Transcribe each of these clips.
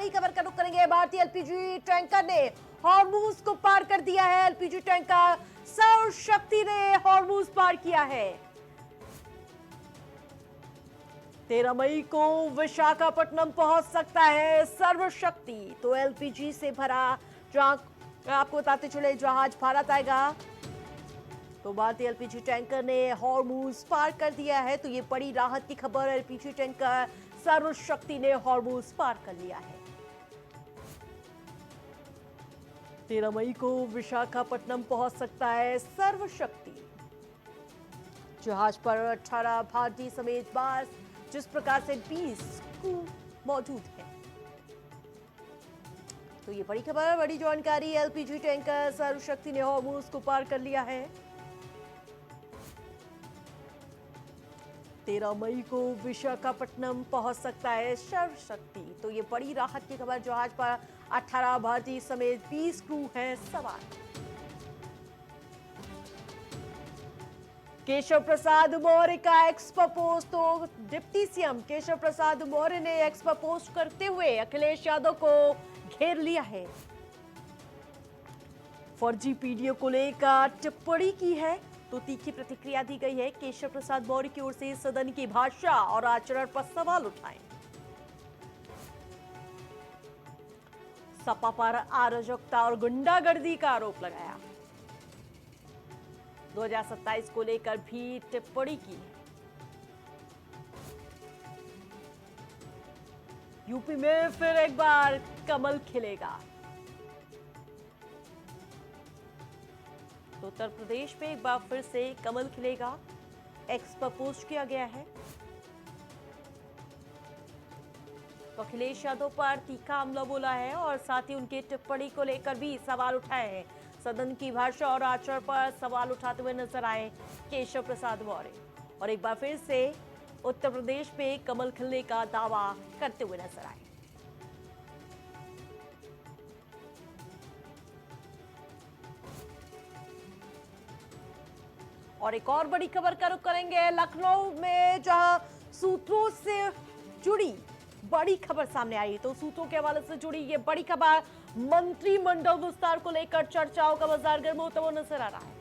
बड़ी खबर का रुख करेंगे। भारतीय एलपीजी टैंकर ने हॉर्मूज को पार कर दिया है। एलपीजी टैंकर सर्व शक्ति ने हॉर्मूज पार किया है। 13 मई को विशाखापट्टनम पहुंच सकता है सर्व शक्ति। तो एलपीजी से भरा जहां आपको बताते चले जहाज भारत आएगा। तो भारतीय एलपीजी टैंकर ने हॉर्मूज पार कर दिया है। तो ये बड़ी राहत की खबर। एलपीजी टैंकर सर्व शक्ति ने हॉर्मूज पार कर लिया है। 13 मई को विशाखापट्टनम पहुंच सकता है सर्व शक्ति। जहाज पर 18 भारतीय समेत 22 जिस प्रकार से 20 क्रू मौजूद है। तो ये बड़ी खबर, बड़ी जानकारी। एलपीजी टैंकर सर्व शक्ति ने हॉर्मूज को पार कर लिया है। 13 मई को विशाखापट्टनम पहुंच सकता है सर्व शक्ति। तो ये बड़ी राहत की खबर। जहाज पर 18 भारतीय समेत 20 क्रू हैं सवार। केशव प्रसाद मौर्य का एक्स पर पोस्ट। तो डिप्टी सीएम केशव प्रसाद मौर्य ने एक्स पर पोस्ट करते हुए अखिलेश यादव को घेर लिया है। फर्जी पीडीओ को लेकर टिप्पणी की है। तो तीखी प्रतिक्रिया दी गई है। केशव प्रसाद मौर्य की ओर से सदन की भाषा और आचरण पर सवाल उठाए। सपा पर अराजकता और गुंडागर्दी का आरोप लगाया। 2027 को लेकर भी टिप्पणी की है। यूपी में फिर एक बार कमल खिलेगा। तो उत्तर प्रदेश में एक बार फिर से कमल खिलेगा। एक्स पर पोस्ट किया गया है। तो अखिलेश यादव पर तीखा हमला बोला है और साथ ही उनकी टिप्पणी को लेकर भी सवाल उठाए हैं। सदन की भाषा और आचरण पर सवाल उठाते हुए नजर आए केशव प्रसाद मौर्य और एक बार फिर से उत्तर प्रदेश में कमल खिलने का दावा करते हुए नजर आए। और एक और बड़ी खबर का रुख करेंगे। लखनऊ में जहां सूत्रों से जुड़ी बड़ी खबर सामने आई। तो सूत्रों के हवाले से जुड़ी ये बड़ी खबर, मंत्रिमंडल विस्तार को लेकर चर्चाओं का बाजार गर्म होता हुआ नजर आ रहा है।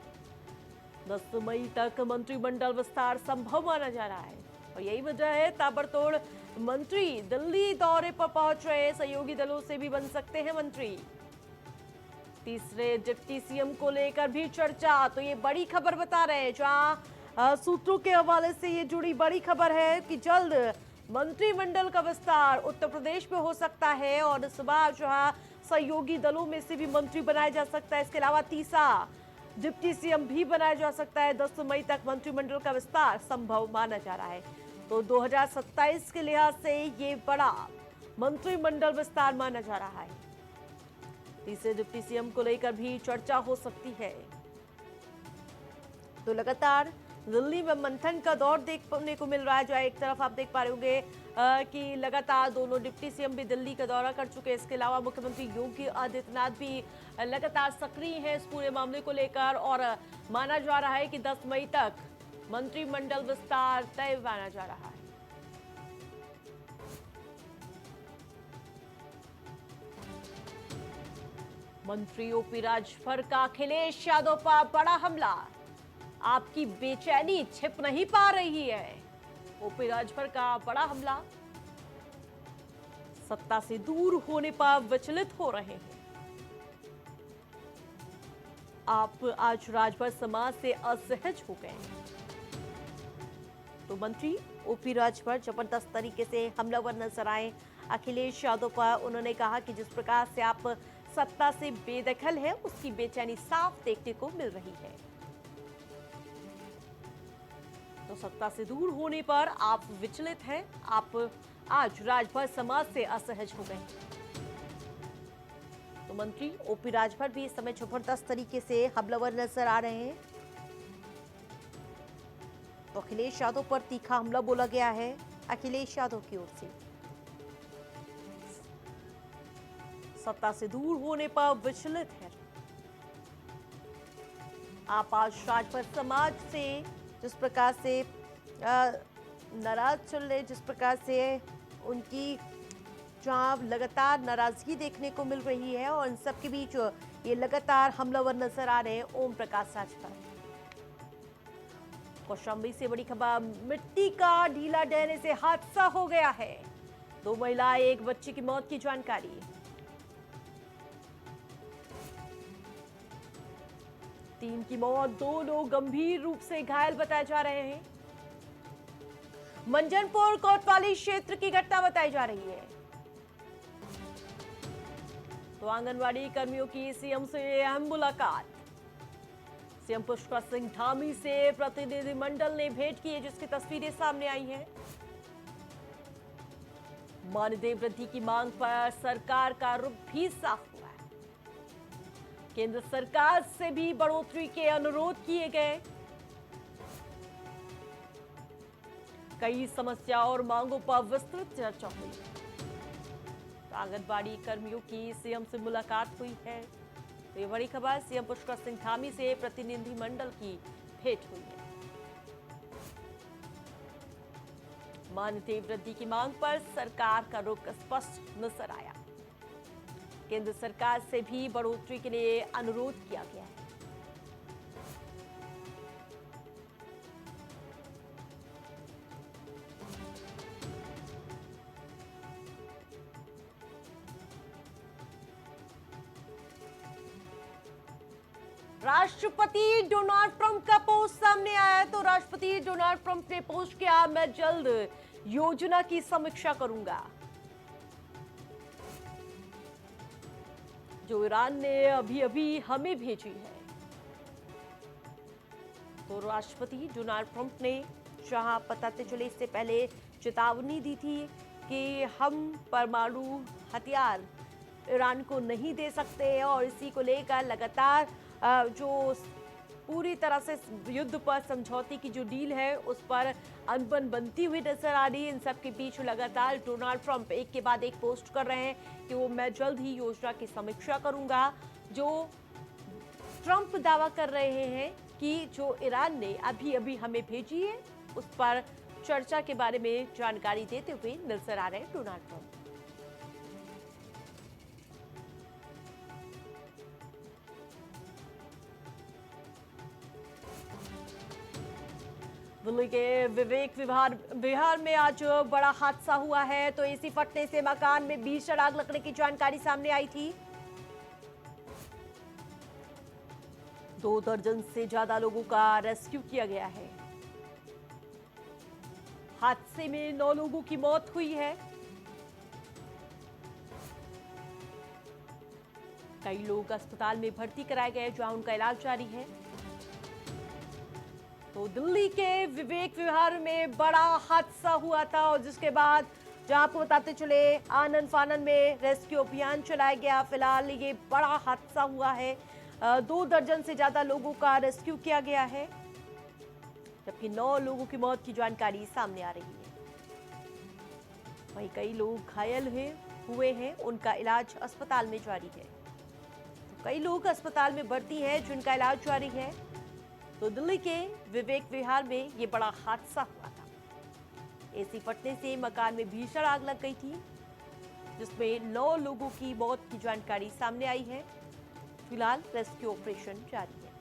10 मई तक मंत्रिमंडल विस्तार संभव माना जा रहा है और यही वजह है ताबड़तोड़ मंत्री दिल्ली दौरे पर पहुंच रहे। सहयोगी दलों से भी बन सकते हैं मंत्री। तीसरे डिप्टी सीएम को लेकर भी चर्चा। तो ये बड़ी खबर बता रहे हैं। जहां सूत्रों के हवाले से ये जुड़ी बड़ी खबर है कि जल्द मंत्रिमंडल का विस्तार उत्तर प्रदेश में हो सकता है और इस बार जहां सहयोगी दलों में से भी मंत्री बनाया जा सकता है। इसके अलावा तीसरा डिप्टी सीएम भी बनाया जा सकता है। 10 मई तक मंत्रिमंडल का विस्तार संभव माना जा रहा है। तो 2027 के लिहाज से ये बड़ा मंत्रिमंडल विस्तार माना जा रहा है। तीसरे डिप्टी सीएम को लेकर भी चर्चा हो सकती है। तो लगातार दिल्ली में मंथन का दौर देखने को मिल रहा है। जो एक तरफ आप देख पा रहे होंगे कि लगातार दोनों डिप्टी सीएम भी दिल्ली का दौरा कर चुके हैं। इसके अलावा मुख्यमंत्री योगी आदित्यनाथ भी लगातार सक्रिय हैं इस पूरे मामले को लेकर और माना जा रहा है कि 10 मई तक मंत्रिमंडल विस्तार तय माना जा रहा है। मंत्री ओपी राजभर का अखिलेश यादव पर बड़ा हमला। आपकी बेचैनी छिप नहीं पा रही है। ओपी राजभर का बड़ा हमला। सत्ता से दूर होने पर विचलित हो रहे हैं। आप आज राजभर समाज से असहज हो गए। तो मंत्री ओपी राजभर जबरदस्त तरीके से हमलावर नजर आए अखिलेश यादव पर। उन्होंने कहा कि जिस प्रकार से आप सत्ता से बेदखल है उसकी बेचैनी साफ देखने को मिल रही है। तो सत्ता से दूर होने पर आप विचलित हैं। आप आज राजभर समाज से असहज हो गए। तो मंत्री ओपी राजभर भी इस समय जबरदस्त तरीके से हमलावर नजर आ रहे हैं। तो अखिलेश यादव पर तीखा हमला बोला गया है अखिलेश यादव की ओर से। सत्ता से दूर होने पर विचलित है। आप आज राजभर समाज से जिस प्रकार से नाराज चल रहे, जिस प्रकार से उनकी जहां लगातार नाराजगी देखने को मिल रही है और इन सब के बीच ये लगातार हमलावर नजर आ रहे हैं ओम प्रकाश राजभर। कौशाम्बी से बड़ी खबर, मिट्टी का ढीला डहने से हादसा हो गया है। 2 महिलाएं, 1 बच्चे की मौत की जानकारी। 3 की मौत, 2 लोग गंभीर रूप से घायल बताए जा रहे हैं। मंजनपुर कोतवाली क्षेत्र की घटना बताई जा रही है। तो आंगनवाड़ी कर्मियों की सीएम से अहम मुलाकात। सीएम पुष्कर सिंह धामी से प्रतिनिधिमंडल ने भेंट की है, जिसकी तस्वीरें सामने आई हैं। मानदेय वृद्धि की मांग पर सरकार का रुख भी साफ हुआ है। केंद्र सरकार से भी बढ़ोतरी के अनुरोध किए गए। कई समस्या और मांगों पर विस्तृत चर्चा हुई। तो आंगनबाड़ी कर्मियों की सीएम से मुलाकात हुई है। तो ये बड़ी खबर, सीएम पुष्कर सिंह धामी से प्रतिनिधिमंडल की भेंट हुई है। मानदेय वृद्धि की मांग पर सरकार का रुख स्पष्ट नजर आया। केंद्र सरकार से भी बढ़ोतरी के लिए अनुरोध किया गया है। राष्ट्रपति डोनाल्ड ट्रंप का पोस्ट सामने आया है। तो राष्ट्रपति डोनाल्ड ट्रंप ने पोस्ट किया, मैं जल्द योजना की समीक्षा करूंगा। जो ईरान ने अभी अभी हमें भेजी है। तो राष्ट्रपति डोनाल्ड ट्रंप ने जहां पता चले इससे पहले चेतावनी दी थी कि हम परमाणु हथियार ईरान को नहीं दे सकते और इसी को लेकर लगातार जो पूरी तरह से युद्ध पर समझौते की जो डील है उस पर अनबन बनती हुई नजर आ रही है। इन सब के बीच लगातार डोनाल्ड ट्रंप एक के बाद एक पोस्ट कर रहे हैं कि वो मैं जल्द ही योजना की समीक्षा करूंगा। जो ट्रंप दावा कर रहे हैं कि जो ईरान ने अभी अभी हमें भेजी है उस पर चर्चा के बारे में जानकारी देते हुए नजर आ रहे हैं डोनाल्ड ट्रंप। दिल्ली के विवेक विहार में आज बड़ा हादसा हुआ है। तो एसी फटने से मकान में भीषण आग लगने की जानकारी सामने आई थी। 2 दर्जन से ज्यादा लोगों का रेस्क्यू किया गया है। हादसे में 9 लोगों की मौत हुई है। कई लोग अस्पताल में भर्ती कराए गए जहां उनका इलाज जारी है। तो दिल्ली के विवेक विहार में बड़ा हादसा हुआ था और जिसके बाद जहां आपको बताते चले आनन फानन में रेस्क्यू अभियान चलाया गया। फिलहाल ये बड़ा हादसा हुआ है। 2 दर्जन से ज्यादा लोगों का रेस्क्यू किया गया है, जबकि 9 लोगों की मौत की जानकारी सामने आ रही है। वहीं कई लोग घायल हुए हैं, उनका इलाज अस्पताल में जारी है। तो कई लोग अस्पताल में भर्ती हैं जिनका इलाज जारी है। तो दिल्ली के विवेक विहार में ये बड़ा हादसा हुआ था। एसी फटने से मकान में भीषण आग लग गई थी, जिसमें 9 लोगों की मौत की जानकारी सामने आई है। फिलहाल रेस्क्यू ऑपरेशन जारी है।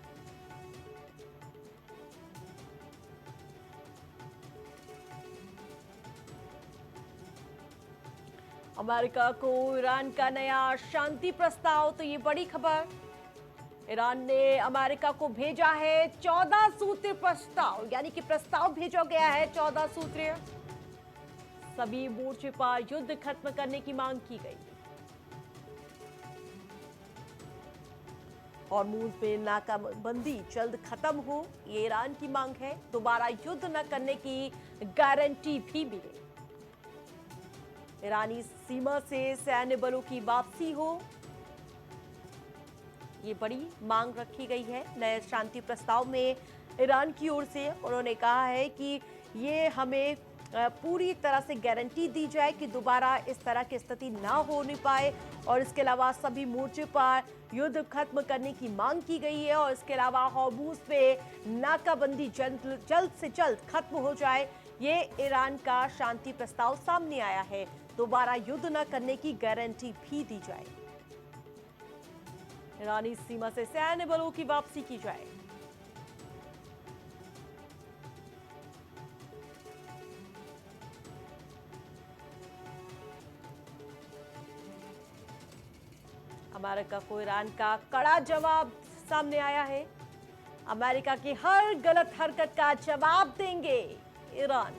अमेरिका को ईरान का नया शांति प्रस्ताव। तो ये बड़ी खबर, ईरान ने अमेरिका को भेजा है 14 सूत्रीय प्रस्ताव, यानी कि प्रस्ताव भेजा गया है 14 सूत्रीय। सभी मोर्चे पर युद्ध खत्म करने की मांग की गई। हॉर्मुज में नाकाबंदी जल्द खत्म हो, ये ईरान की मांग है। दोबारा युद्ध न करने की गारंटी भी मिले। ईरानी सीमा से सैन्य बलों की वापसी हो, ये बड़ी मांग रखी गई है नए शांति प्रस्ताव में। ईरान की ओर से उन्होंने कहा है कि ये हमें पूरी तरह से गारंटी दी जाए कि दोबारा इस तरह की स्थिति ना होने पाए, और इसके अलावा सभी मोर्चे पर युद्ध खत्म करने की मांग की गई है। और इसके अलावा हॉर्मुज पे नाकाबंदी जल्द से जल्द खत्म हो जाए, ये ईरान का शांति प्रस्ताव सामने आया है। दोबारा युद्ध न करने की गारंटी भी दी जाए। ईरानी सीमा से सैन्य बलों की वापसी की जाए। अमेरिका को ईरान का कड़ा जवाब सामने आया है। अमेरिका की हर गलत हरकत का जवाब देंगे ईरान।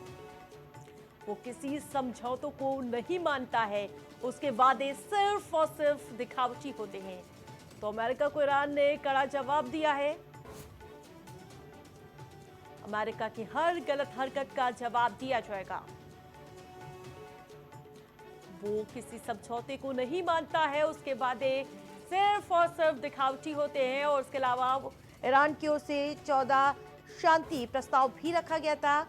वो किसी समझौतों को नहीं मानता है, उसके वादे सिर्फ और सिर्फ दिखावटी होते हैं। तो अमेरिका को ईरान ने कड़ा जवाब दिया है। अमेरिका की हर गलत हरकत का जवाब दिया जाएगा। वो किसी समझौते को नहीं मानता है, उसके वादे सिर्फ और सिर्फ दिखावटी होते हैं। और उसके अलावा ईरान की ओर से 14 शांति प्रस्ताव भी रखा गया था,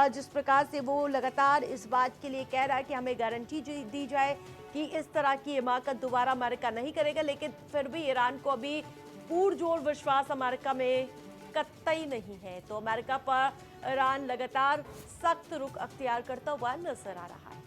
जिस प्रकार से वो लगातार इस बात के लिए कह रहा है कि हमें गारंटी दी जाए कि इस तरह की हिमाकत दोबारा अमेरिका नहीं करेगा। लेकिन फिर भी ईरान को अभी पुरजोर विश्वास अमेरिका में कतई नहीं है। तो अमेरिका पर ईरान लगातार सख्त रुख अख्तियार करता हुआ नजर आ रहा है।